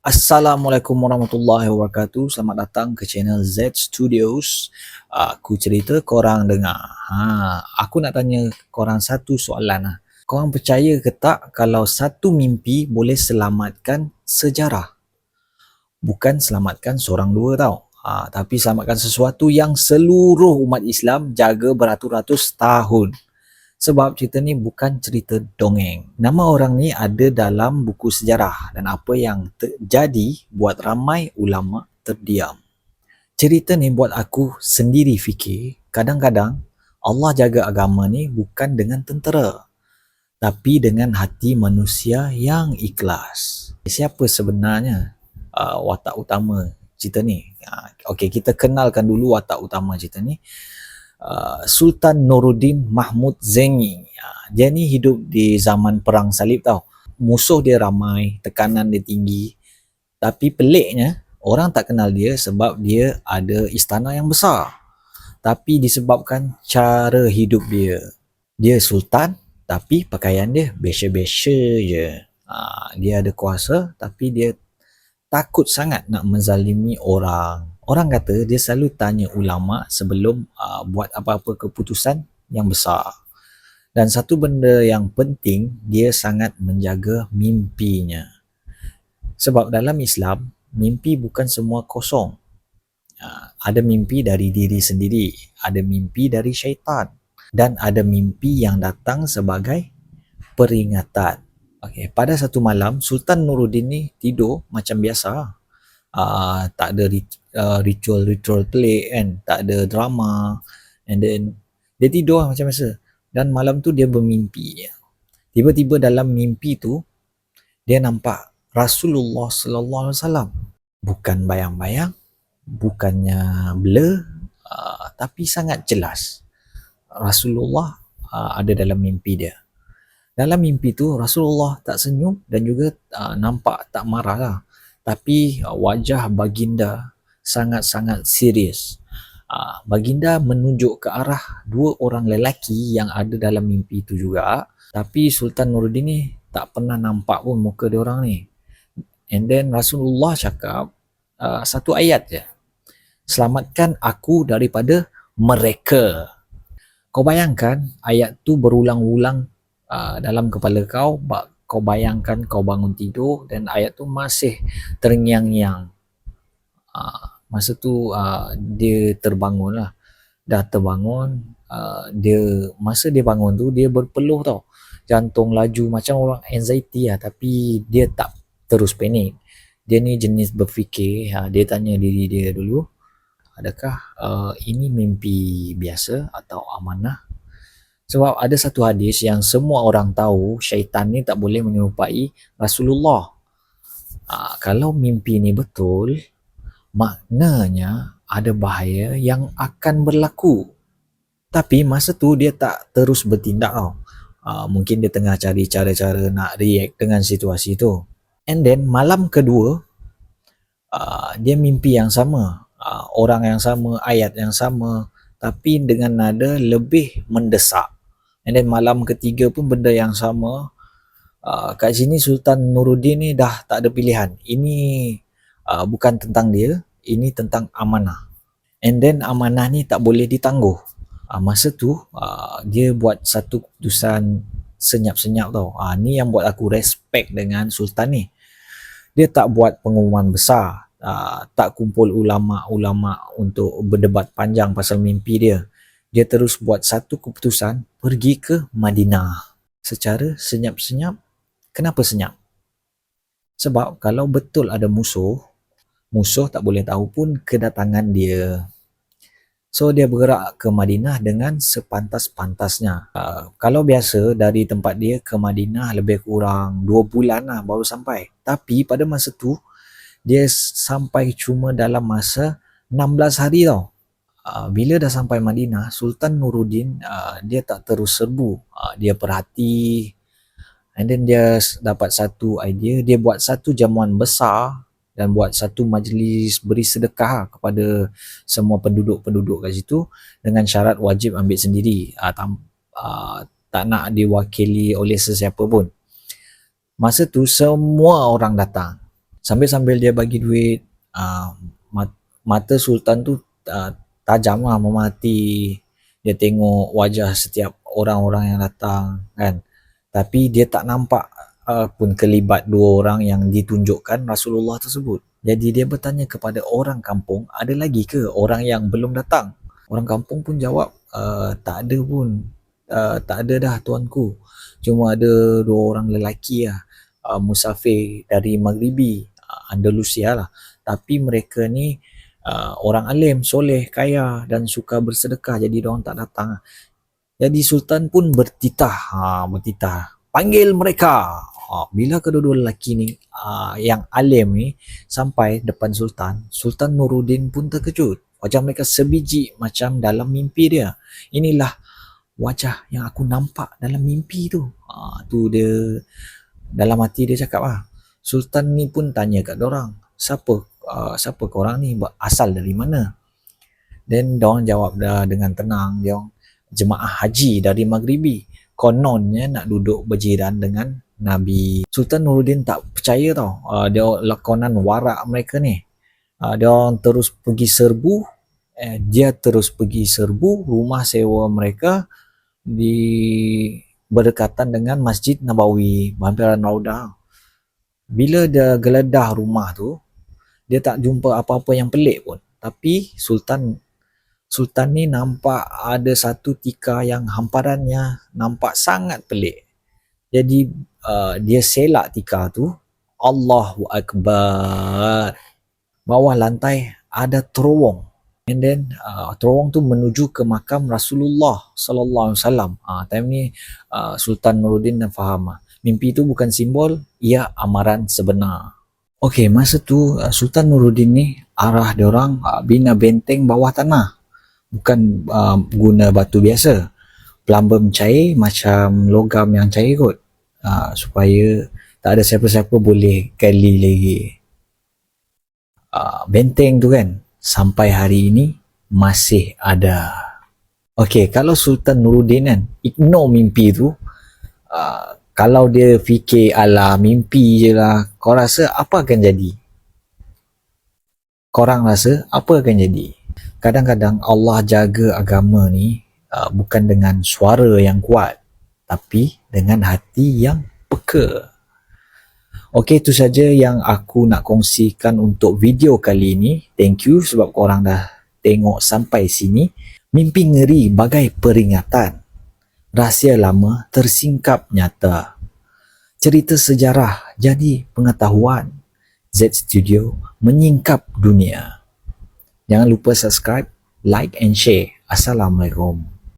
Assalamualaikum warahmatullahi wabarakatuh. Selamat datang ke channel Z Studios. Aku cerita korang dengar. Aku nak tanya korang satu soalan lah. Korang percaya ke tak kalau satu mimpi boleh selamatkan sejarah? Bukan selamatkan seorang dua tau. Tapi selamatkan sesuatu yang seluruh umat Islam jaga beratus-ratus tahun. Sebab cerita ni bukan cerita dongeng. Nama orang ni ada dalam buku sejarah dan apa yang terjadi buat ramai ulama terdiam. Cerita ni buat aku sendiri fikir, kadang-kadang Allah jaga agama ni bukan dengan tentera, tapi dengan hati manusia yang ikhlas. Siapa sebenarnya watak utama cerita ni? Okey, kita kenalkan dulu watak utama cerita ni. Sultan Nuruddin Mahmud Zengi. Dia ni hidup di zaman perang salib tau. Musuh dia ramai, tekanan dia tinggi. Tapi peliknya, orang tak kenal dia sebab dia ada istana yang besar. Tapi disebabkan cara hidup dia. Dia sultan, tapi pakaian dia biasa-biasa je. Dia ada kuasa, tapi dia takut sangat nak menzalimi orang. Orang kata dia selalu tanya ulama sebelum buat apa-apa keputusan yang besar. Dan satu benda yang penting, dia sangat menjaga mimpinya. Sebab dalam Islam, mimpi bukan semua kosong. Ada mimpi dari diri sendiri, ada mimpi dari syaitan, dan ada mimpi yang datang sebagai peringatan. Okay, pada satu malam, Sultan Nuruddin ni tidur macam biasa. Tak ada ritual pelik kan, tak ada drama, and then dia tidur macam biasa. Dan malam tu dia bermimpi. Tiba-tiba dalam mimpi tu dia nampak Rasulullah sallallahu alaihi wasallam. Bukan bayang-bayang, bukannya blur, tapi sangat jelas. Rasulullah ada dalam mimpi dia. Dalam mimpi tu Rasulullah tak senyum dan juga nampak tak marah lah. Tapi wajah baginda sangat-sangat serius. Baginda menunjuk ke arah dua orang lelaki yang ada dalam mimpi itu juga. Tapi Sultan Nuruddin ni tak pernah nampak pun muka dia orang ni. And then Rasulullah cakap satu ayat je. Selamatkan aku daripada mereka. Kau bayangkan ayat tu berulang-ulang dalam kepala kau. Kau bayangkan kau bangun tidur dan ayat tu masih terngiang-ngiang. Masa tu dia terbangun lah. Dah terbangun. Masa dia bangun tu dia berpeluh tau. Jantung laju macam orang anxiety lah. Tapi dia tak terus panik. Dia ni jenis berfikir. Dia tanya diri dia dulu. Adakah ini mimpi biasa atau amanah? Sebab ada satu hadis yang semua orang tahu syaitan ni tak boleh menyerupai Rasulullah. Kalau mimpi ni betul, maknanya ada bahaya yang akan berlaku. Tapi masa tu dia tak terus bertindak tau. Mungkin dia tengah cari cara-cara nak react dengan situasi tu. And then malam kedua, dia mimpi yang sama. Orang yang sama, ayat yang sama, tapi dengan nada lebih mendesak. And then malam ketiga pun benda yang sama. Kat sini Sultan Nuruddin ni dah tak ada pilihan. Ini bukan tentang dia, ini tentang amanah. And then amanah ni tak boleh ditangguh. Masa tu dia buat satu keputusan senyap-senyap tau. Ni yang buat aku respect dengan Sultan ni. Dia tak buat pengumuman besar. Tak kumpul ulama-ulama untuk berdebat panjang pasal mimpi dia. Dia terus buat satu keputusan pergi ke Madinah secara senyap-senyap. Kenapa senyap? Sebab kalau betul ada musuh tak boleh tahu pun kedatangan dia. So dia bergerak ke Madinah dengan sepantas-pantasnya. Kalau biasa dari tempat dia ke Madinah lebih kurang 2 bulan lah baru sampai. Tapi pada masa tu dia sampai cuma dalam masa 16 hari tau. Bila dah sampai Madinah, Sultan Nuruddin dia tak terus serbu. Dia perhati, and then dia dapat satu idea. Dia buat satu jamuan besar dan buat satu majlis beri sedekah kepada semua penduduk-penduduk kat situ dengan syarat wajib ambil sendiri. Tak nak diwakili oleh sesiapa pun. Masa tu semua orang datang. Sambil-sambil dia bagi duit, mata sultan tu tajam lah, memati. Dia tengok wajah setiap orang-orang yang datang kan, tapi dia tak nampak pun kelibat dua orang yang ditunjukkan Rasulullah tersebut. Jadi dia bertanya kepada orang kampung, ada lagi ke orang yang belum datang? Orang kampung pun jawab, tak ada pun, tak ada dah tuanku, cuma ada dua orang lelaki lah, musafir dari Maghribi, Andalusia lah, tapi mereka ni orang alim, soleh, kaya dan suka bersedekah, jadi diorang tak datang. Jadi Sultan pun bertitah, panggil mereka. Bila kedua-dua lelaki ni yang alim ni sampai depan Sultan, Sultan Nuruddin pun terkejut. Wajah mereka sebiji macam dalam mimpi dia. Inilah wajah yang aku nampak dalam mimpi tu. Tu dia, dalam hati dia cakap lah. Sultan ni pun tanya kat dorang, siapa korang ni, asal dari mana? Dan dorang jawab dah dengan tenang, dia jemaah haji dari Maghribi, kononnya nak duduk berjiran dengan Nabi. Sultan Nuruddin tak percaya tau, dia lakonan warak mereka ni. Dia terus pergi serbu, rumah sewa mereka di berdekatan dengan Masjid Nabawi, hampiran Raudah. Bila dia geledah rumah tu, dia tak jumpa apa-apa yang pelik pun, tapi Sultan ni nampak ada satu tikar yang hamparannya nampak sangat pelik. Jadi dia selak tikar tu, Allahu Akbar. Bawah lantai ada terowong, and then terowong tu menuju ke makam Rasulullah sallallahu alaihi wasallam. Time ni Sultan Nuruddin dah faham, mimpi tu bukan simbol, ia amaran sebenar. Okey, masa tu Sultan Nuruddin ni arah diorang bina benteng bawah tanah, bukan guna batu biasa, plumbum cair macam logam yang cair kot, supaya tak ada siapa-siapa boleh gali lagi. Benteng tu kan sampai hari ini masih ada. Okey, kalau Sultan Nuruddin kan ignore mimpi tu, kalau dia fikir alah mimpi je lah, kau rasa apa akan jadi? Korang rasa apa akan jadi? Kadang-kadang Allah jaga agama ni bukan dengan suara yang kuat, tapi dengan hati yang peka. Okey, itu saja yang aku nak kongsikan untuk video kali ini. Thank you sebab korang dah tengok sampai sini. Mimpi ngeri bagai peringatan, rahsia lama tersingkap nyata, cerita sejarah jadi pengetahuan. Z Studio menyingkap dunia. Jangan lupa subscribe, like and share. Assalamualaikum.